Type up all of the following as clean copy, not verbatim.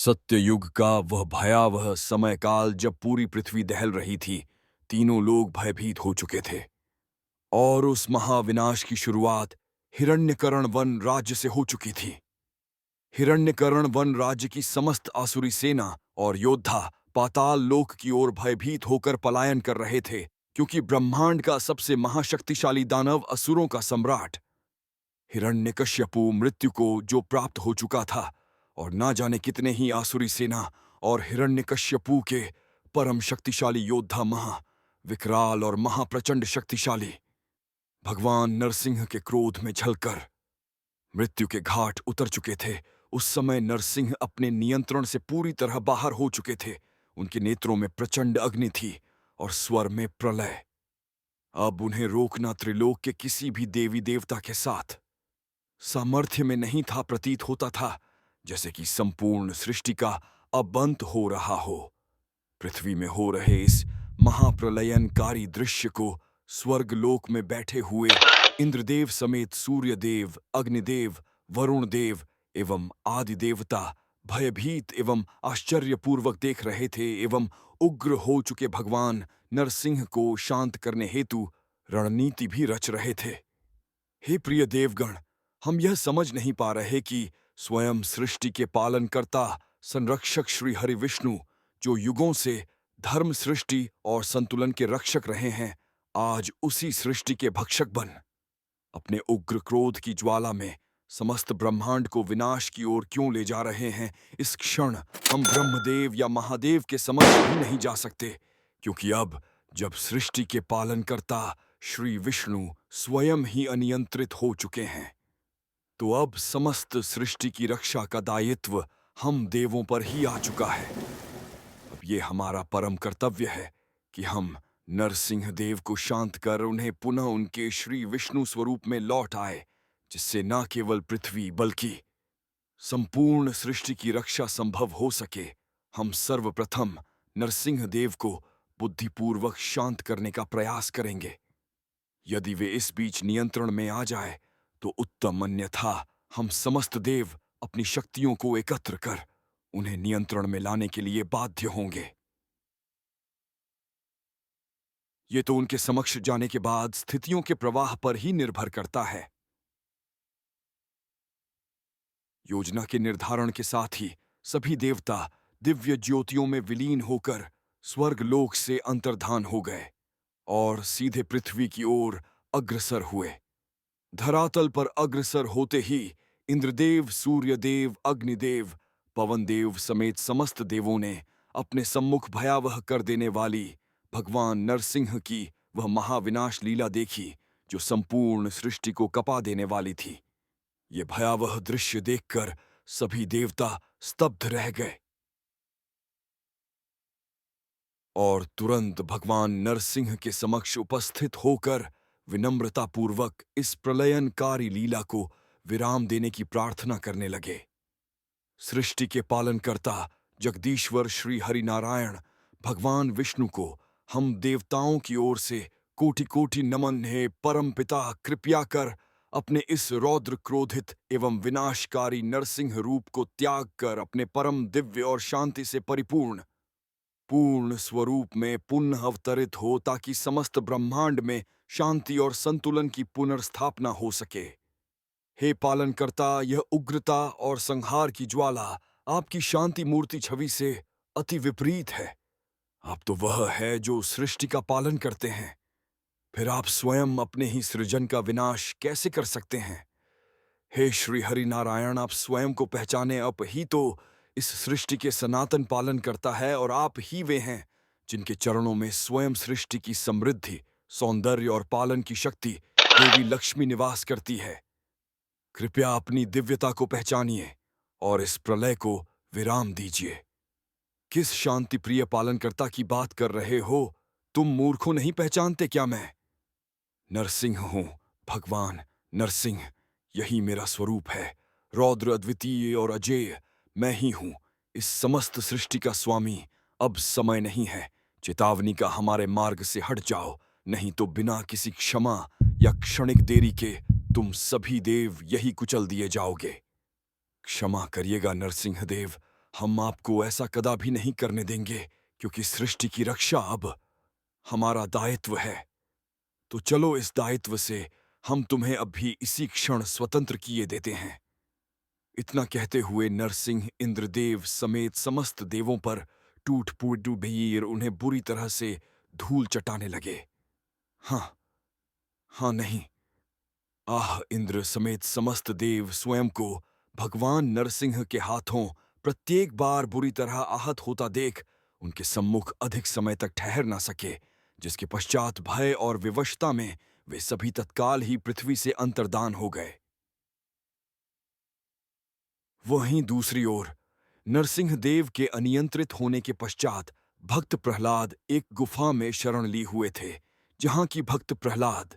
सत्ययुग का वह भयावह समय काल जब पूरी पृथ्वी दहल रही थी। तीनों लोग भयभीत हो चुके थे और उस महाविनाश की शुरुआत हिरण्यकर्ण वन राज्य से हो चुकी थी। हिरण्यकर्ण वन राज्य की समस्त आसुरी सेना और योद्धा पाताल लोक की ओर भयभीत होकर पलायन कर रहे थे, क्योंकि ब्रह्मांड का सबसे महाशक्तिशाली दानव असुरों का सम्राट हिरण्यकश्यपु मृत्यु को जो प्राप्त हो चुका था, और ना जाने कितने ही आसुरी सेना और हिरण्यकश्यपु के परम शक्तिशाली योद्धा विकराल और महाप्रचंड शक्तिशाली भगवान नरसिंह के क्रोध में झलकर मृत्यु के घाट उतर चुके थे। उस समय नरसिंह अपने नियंत्रण से पूरी तरह बाहर हो चुके थे। उनके नेत्रों में प्रचंड अग्नि थी और स्वर में प्रलय। अब उन्हें रोकना त्रिलोक के किसी भी देवी देवता के साथ सामर्थ्य में नहीं था। प्रतीत होता था जैसे कि संपूर्ण सृष्टि का अब अंत हो रहा हो। पृथ्वी में हो रहे इस महाप्रलयनकारी दृश्य को स्वर्गलोक में बैठे हुए इंद्रदेव समेत सूर्यदेव, अग्निदेव, वरुण देव एवं आदि देवता भयभीत एवं आश्चर्यपूर्वक देख रहे थे एवं उग्र हो चुके भगवान नरसिंह को शांत करने हेतु रणनीति भी रच रहे थे। हे प्रिय देवगण, हम यह समझ नहीं पा रहे कि स्वयं सृष्टि के पालनकर्ता संरक्षक श्री हरि विष्णु, जो युगों से धर्म, सृष्टि और संतुलन के रक्षक रहे हैं, आज उसी सृष्टि के भक्षक बन अपने उग्र क्रोध की ज्वाला में समस्त ब्रह्मांड को विनाश की ओर क्यों ले जा रहे हैं। इस क्षण हम ब्रह्मदेव या महादेव के समक्ष भी नहीं जा सकते, क्योंकि अब जब सृष्टि के पालनकर्ता श्री विष्णु स्वयं ही अनियंत्रित हो चुके हैं, तो अब समस्त सृष्टि की रक्षा का दायित्व हम देवों पर ही आ चुका है। अब ये हमारा परम कर्तव्य है कि हम नरसिंह देव को शांत कर उन्हें पुनः उनके श्री विष्णु स्वरूप में लौट आए, जिससे न केवल पृथ्वी बल्कि संपूर्ण सृष्टि की रक्षा संभव हो सके। हम सर्वप्रथम नरसिंह देव को बुद्धिपूर्वक शांत करने का प्रयास करेंगे। यदि वे इस बीच नियंत्रण में आ जाए तो उत्तम, अन्यथा हम समस्त देव अपनी शक्तियों को एकत्र कर उन्हें नियंत्रण में लाने के लिए बाध्य होंगे। ये तो उनके समक्ष जाने के बाद स्थितियों के प्रवाह पर ही निर्भर करता है। योजना के निर्धारण के साथ ही सभी देवता दिव्य ज्योतियों में विलीन होकर स्वर्गलोक से अंतर्धान हो गए और सीधे पृथ्वी की ओर अग्रसर हुए। धरातल पर अग्रसर होते ही इंद्रदेव, सूर्यदेव, अग्निदेव, पवनदेव समेत समस्त देवों ने अपने सम्मुख भयावह कर देने वाली भगवान नरसिंह की वह महाविनाश लीला देखी, जो संपूर्ण सृष्टि को कपा देने वाली थी। ये भयावह दृश्य देखकर सभी देवता स्तब्ध रह गए और तुरंत भगवान नरसिंह के समक्ष उपस्थित होकर विनम्रतापूर्वक इस प्रलयनकारी लीला को विराम देने की प्रार्थना करने लगे। सृष्टि के पालनकर्ता जगदीश्वर श्री हरिनारायण भगवान विष्णु को हम देवताओं की ओर से कोटि कोटि नमन है। परम पिता, कृपया कर अपने इस रौद्र क्रोधित एवं विनाशकारी नरसिंह रूप को त्याग कर अपने परम दिव्य और शांति से परिपूर्ण पूर्ण स्वरूप में पुनः अवतरित हो, ताकि समस्त ब्रह्मांड में शांति और संतुलन की पुनर्स्थापना हो सके। हे पालनकर्ता, यह उग्रता और संहार की ज्वाला आपकी शांति मूर्ति छवि से अति विपरीत है। आप तो वह है जो सृष्टि का पालन करते हैं, फिर आप स्वयं अपने ही सृजन का विनाश कैसे कर सकते हैं? हे श्री हरि नारायण, आप स्वयं को पहचाने। आप ही तो इस सृष्टि के सनातन पालन करता है और आप ही वे हैं जिनके चरणों में स्वयं सृष्टि की समृद्धि, सौंदर्य और पालन की शक्ति देवी लक्ष्मी निवास करती है। कृपया अपनी दिव्यता को पहचानिए और इस प्रलय को विराम दीजिए। किस शांति प्रिय पालनकर्ता की बात कर रहे हो? तुम मूर्खों नहीं पहचानते क्या मैं नरसिंह हूं? भगवान नरसिंह, यही मेरा स्वरूप है। रौद्र, अद्वितीय और अजेय मैं ही हूं, इस समस्त सृष्टि का स्वामी। अब समय नहीं है, चेतावनी का हमारे मार्ग से हट जाओ, नहीं तो बिना किसी क्षमा या क्षणिक देरी के तुम सभी देव यही कुचल दिए जाओगे। क्षमा करिएगा नरसिंह देव, हम आपको ऐसा कदापि नहीं करने देंगे, क्योंकि सृष्टि की रक्षा अब हमारा दायित्व है। तो चलो, इस दायित्व से हम तुम्हें अब भी इसी क्षण स्वतंत्र किए देते हैं। इतना कहते हुए नरसिंह इंद्रदेव समेत समस्त देवों पर टूट फूट भीर उन्हें बुरी तरह से धूल चटाने लगे। हाँ, हाँ नहीं, आह! इंद्र समेत समस्त देव स्वयं को भगवान नरसिंह के हाथों प्रत्येक बार बुरी तरह आहत होता देख उनके सम्मुख अधिक समय तक ठहर न सके, जिसके पश्चात भय और विवशता में वे सभी तत्काल ही पृथ्वी से अंतर्धान हो गए। वहीं दूसरी ओर नरसिंह देव के अनियंत्रित होने के पश्चात भक्त प्रहलाद एक गुफा में शरण ली हुए थे, जहां की भक्त प्रहलाद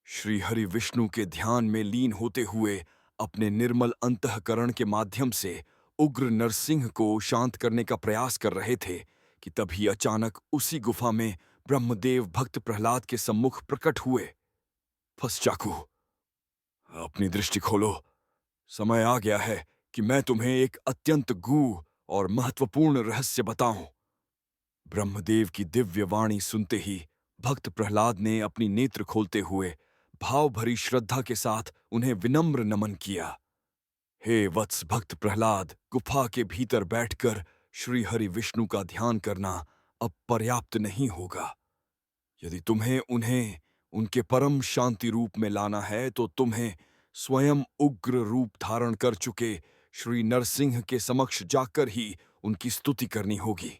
श्री हरि विष्णु के ध्यान में लीन होते हुए अपने निर्मल अंतःकरण के माध्यम से उग्र नरसिंह को शांत करने का प्रयास कर रहे थे कि तभी अचानक उसी गुफा में ब्रह्मदेव भक्त प्रहलाद के सम्मुख प्रकट हुए। फंस चाकू, अपनी दृष्टि खोलो। समय आ गया है कि मैं तुम्हें एक अत्यंत गूढ़ और महत्वपूर्ण रहस्य बताऊं। ब्रह्मदेव की दिव्य वाणी सुनते ही भक्त प्रहलाद ने अपनी नेत्र खोलते हुए भाव भरी श्रद्धा के साथ उन्हें विनम्र नमन किया। हे वत्स भक्त प्रहलाद, गुफा के भीतर बैठकर श्री हरि विष्णु का ध्यान करना अब पर्याप्त नहीं होगा। यदि तुम्हें उन्हें उनके परम शांति रूप में लाना है तो तुम्हें स्वयं उग्र रूप धारण कर चुके श्री नरसिंह के समक्ष जाकर ही उनकी स्तुति करनी होगी।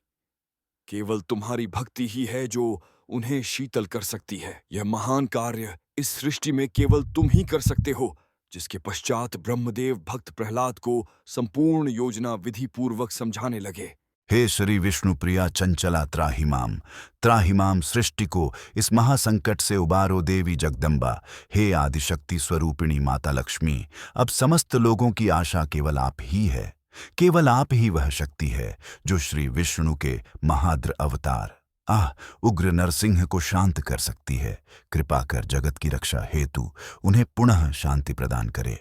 केवल तुम्हारी भक्ति ही है जो उन्हें शीतल कर सकती है। यह महान कार्य इस सृष्टि में केवल तुम ही कर सकते हो। जिसके पश्चात ब्रह्मदेव भक्त प्रहलाद को संपूर्ण योजना विधि पूर्वक समझाने लगे। हे श्री विष्णु प्रिया चंचला त्राहि माम सृष्टि को इस महासंकट से उबारो देवी जगदम्बा। हे आदिशक्ति स्वरूपिणी माता लक्ष्मी, अब समस्त लोगों की आशा केवल आप ही है। केवल आप ही वह शक्ति है जो श्री विष्णु के महाद्र अवतार उग्र नरसिंह को शांत कर सकती है। कृपा कर जगत की रक्षा हेतु उन्हें पुनः शांति प्रदान करे।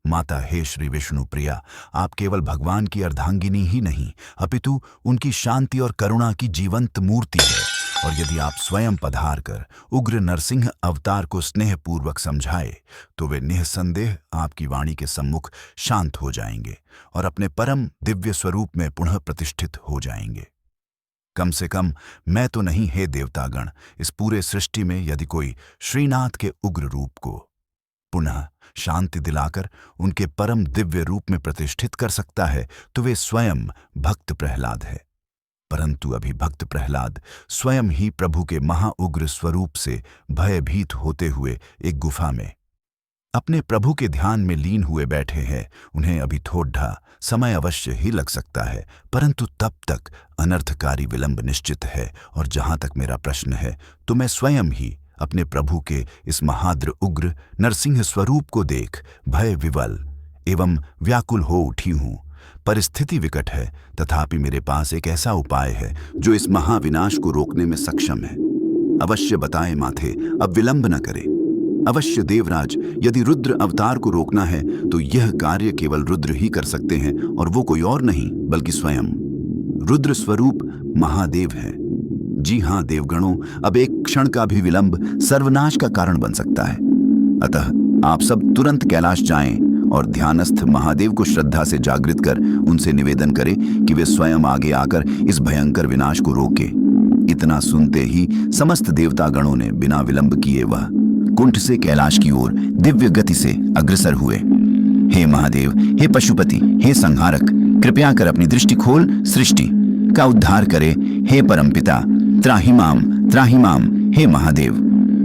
माता, हे श्री विष्णु प्रिया, आप केवल भगवान की अर्धांगिनी ही नहीं अपितु उनकी शांति और करुणा की जीवंत मूर्ति है। और यदि आप स्वयं पधार कर उग्र नरसिंह अवतार को स्नेहपूर्वक समझाए तो वे निःसंदेह आपकी वाणी के सम्मुख शांत हो जाएंगे और अपने परम दिव्य स्वरूप में पुनः प्रतिष्ठित हो जाएंगे। कम से कम मैं तो नहीं, हे देवतागण, इस पूरे सृष्टि में यदि कोई श्रीनाथ के उग्र रूप को पुनः शांति दिलाकर उनके परम दिव्य रूप में प्रतिष्ठित कर सकता है तो वे स्वयं भक्त प्रहलाद है। परंतु अभी भक्त प्रहलाद स्वयं ही प्रभु के महाउग्र स्वरूप से भयभीत होते हुए एक गुफा में अपने प्रभु के ध्यान में लीन हुए बैठे हैं। उन्हें अभी थोड़ा समय अवश्य ही लग सकता है, परंतु तब तक अनर्थकारी विलंब निश्चित है। और जहां तक मेरा प्रश्न है तो मैं स्वयं ही अपने प्रभु के इस महाद्र उग्र नरसिंह स्वरूप को देख भय विवल एवं व्याकुल हो उठी हूं। परिस्थिति विकट है, तथापि मेरे पास एक ऐसा उपाय है जो इस महाविनाश को रोकने में सक्षम है। अवश्य बताएं माथे, अब विलंब न करें। अवश्य देवराज, यदि रुद्र अवतार को रोकना है तो यह कार्य केवल रुद्र ही कर सकते हैं, और वो कोई और नहीं बल्कि स्वयं रुद्र स्वरूप महादेव है। जी हाँ देवगणों, अब एक क्षण का भी विलंब सर्वनाश का कारण बन सकता है। अतः आप सब तुरंत कैलाश जाएं और ध्यानस्थ महादेव को श्रद्धा से जागृत कर उनसे निवेदन करें कि वे स्वयं आगे आकर इस भयंकर विनाश को रोके। इतना सुनते ही समस्त देवतागणों ने बिना विलंब किए वह कुंठ से कैलाश की ओर दिव्य गति से अग्रसर हुए। हे महादेव, हे पशुपति, हे संहारक, कृपया कर अपनी दृष्टि खोल सृष्टि का उद्धार करे। हे परमपिता, त्राहि माम, हे महादेव।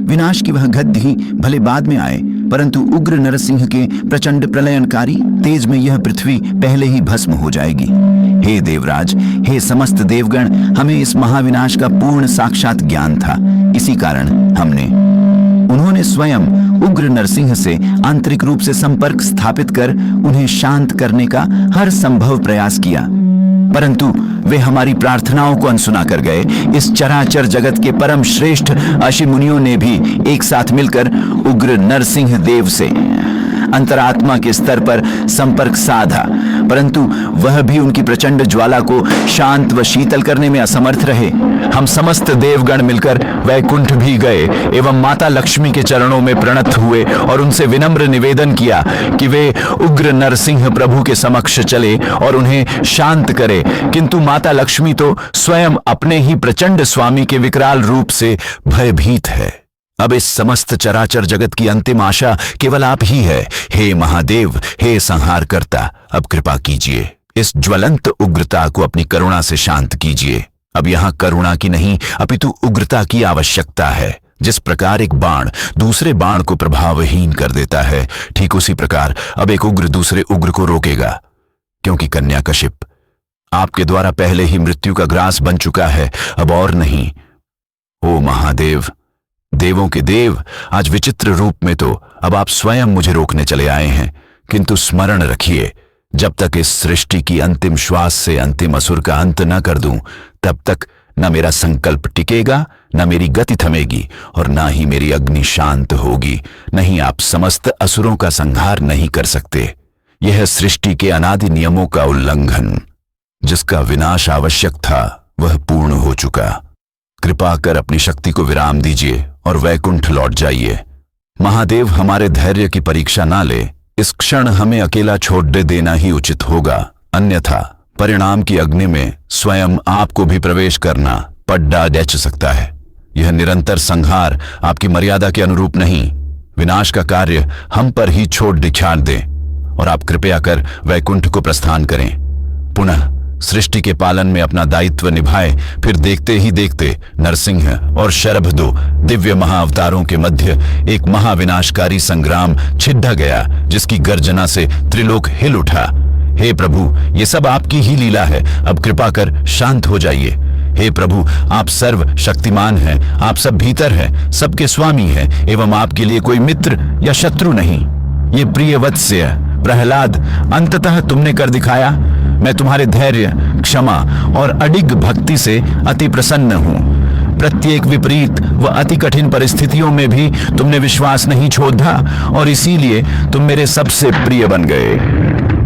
विनाश की वह गद्य ही भले बाद में आए, परंतु उग्र नरसिंह के प्रचंड प्रलयनकारी तेज में यह पृथ्वी पहले ही भस्म हो जाएगी। हे देवराज, हे समस्त देवगण, हमें इस महाविनाश का पूर्ण साक्षात ज्ञान था। इसी कारण उन्होंने स्वयं उग्र नरसिंह से आंतरिक रूप से संपर्क स्थापित कर उन्हें शांत करने का हर संभव प्रयास किया, परंतु वे हमारी प्रार्थनाओं को अनसुना कर गए। इस चराचर जगत के परम श्रेष्ठ ऋषि मुनियों ने भी एक साथ मिलकर उग्र नरसिंह देव से अंतरात्मा के स्तर पर संपर्क साधा, परंतु वह भी उनकी प्रचंड ज्वाला को शांत व शीतल करने में असमर्थ रहे। हम समस्त देवगण मिलकर वैकुंठ भी गए एवं माता लक्ष्मी के चरणों में प्रणत हुए और उनसे विनम्र निवेदन किया कि वे उग्र नरसिंह प्रभु के समक्ष चले और उन्हें शांत करे, किंतु माता लक्ष्मी तो स्वयं अपने ही प्रचंड स्वामी के विकराल रूप से भयभीत है। अब इस समस्त चराचर जगत की अंतिम आशा केवल आप ही है। हे महादेव, हे संहारकर्ता, अब कृपा कीजिए, इस ज्वलंत उग्रता को अपनी करुणा से शांत कीजिए। अब यहां करुणा की नहीं अपितु उग्रता की आवश्यकता है। जिस प्रकार एक बाण दूसरे बाण को प्रभावहीन कर देता है, ठीक उसी प्रकार अब एक उग्र दूसरे उग्र को रोकेगा, क्योंकि कन्याकशिप आपके द्वारा पहले ही मृत्यु का ग्रास बन चुका है, अब और नहीं। ओ महादेव, देवों के देव, आज विचित्र रूप में तो अब आप स्वयं मुझे रोकने चले आए हैं, किंतु स्मरण रखिए, जब तक इस सृष्टि की अंतिम श्वास से अंतिम असुर का अंत न कर दूं, तब तक न मेरा संकल्प टिकेगा, न मेरी गति थमेगी और न ही मेरी अग्नि शांत होगी। नहीं, आप समस्त असुरों का संहार नहीं कर सकते। यह सृष्टि के अनादि नियमों का उल्लंघन, जिसका विनाश आवश्यक था, वह पूर्ण हो चुका। कृपा कर अपनी शक्ति को विराम दीजिए और वैकुंठ लौट जाइए। महादेव, हमारे धैर्य की परीक्षा ना ले, इस क्षण हमें अकेला छोड़ देना ही उचित होगा, अन्यथा परिणाम की अग्नि में स्वयं आपको भी प्रवेश करना पड्डा डेच सकता है। यह निरंतर संहार आपकी मर्यादा के अनुरूप नहीं। विनाश का कार्य हम पर ही छोड़ दिखाड़ दें और आप कृपया कर वैकुंठ को प्रस्थान करें। पुनः सृष्टि के पालन में अपना दायित्व निभाए, फिर देखते ही देखते नरसिंह और शरभ, दो दिव्य महाअवतारों के मध्य एक महाविनाशकारी संग्राम छिड़ा गया, जिसकी गर्जना से त्रिलोक हिल उठा। हे प्रभु, ये सब आपकी ही लीला है, अब कृपा कर शांत हो जाइए। हे प्रभु, आप सर्व शक्तिमान हैं, आप सब भीतर हैं, सबके स्वामी हैं एवं आपके लिए कोई मित्र या शत्रु नहीं। ये प्रिय वत्स्य प्रहलाद, अंततः तुमने कर दिखाया। मैं तुम्हारे धैर्य, क्षमा और अडिग भक्ति से अति प्रसन्न हूं। प्रत्येक विपरीत व अति कठिन परिस्थितियों में भी तुमने विश्वास नहीं छोड़ा और इसीलिए तुम मेरे सबसे प्रिय बन गए।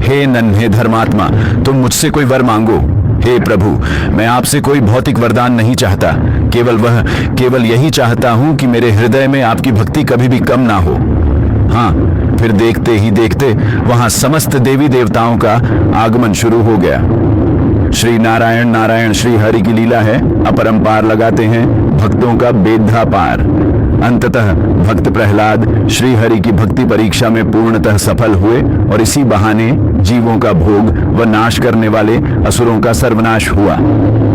हे नन्हे धर्मात्मा, तुम मुझसे कोई वर मांगो। हे प्रभु, मैं आपसे कोई भौतिक वरदान नहीं चाहता, केवल यही चाहता हूं कि मेरे हृदय में आपकी भक्ति कभी भी कम ना हो। हाँ, फिर देखते ही देखते वहां समस्त देवी देवताओं का आगमन शुरू हो गया। श्री नारायण नारायण श्री हरि की लीला है, अपरंपार लगाते हैं भक्तों का बेधा पार। अंततः भक्त प्रहलाद श्री हरि की भक्ति परीक्षा में पूर्णतः सफल हुए और इसी बहाने जीवों का भोग व नाश करने वाले असुरों का सर्वनाश हुआ।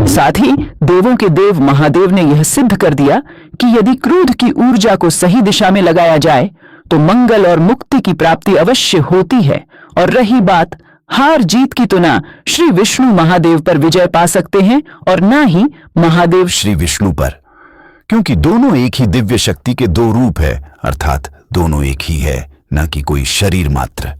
साथ ही देवों के देव महादेव ने यह सिद्ध कर दिया कि यदि क्रोध की ऊर्जा को सही दिशा में लगाया जाए तो मंगल और मुक्ति की प्राप्ति अवश्य होती है। और रही बात हार जीत की, तो ना श्री विष्णु महादेव पर विजय पा सकते हैं और ना ही महादेव श्री विष्णु पर, क्योंकि दोनों एक ही दिव्य शक्ति के दो रूप है, अर्थात दोनों एक ही है, न कि कोई शरीर मात्र।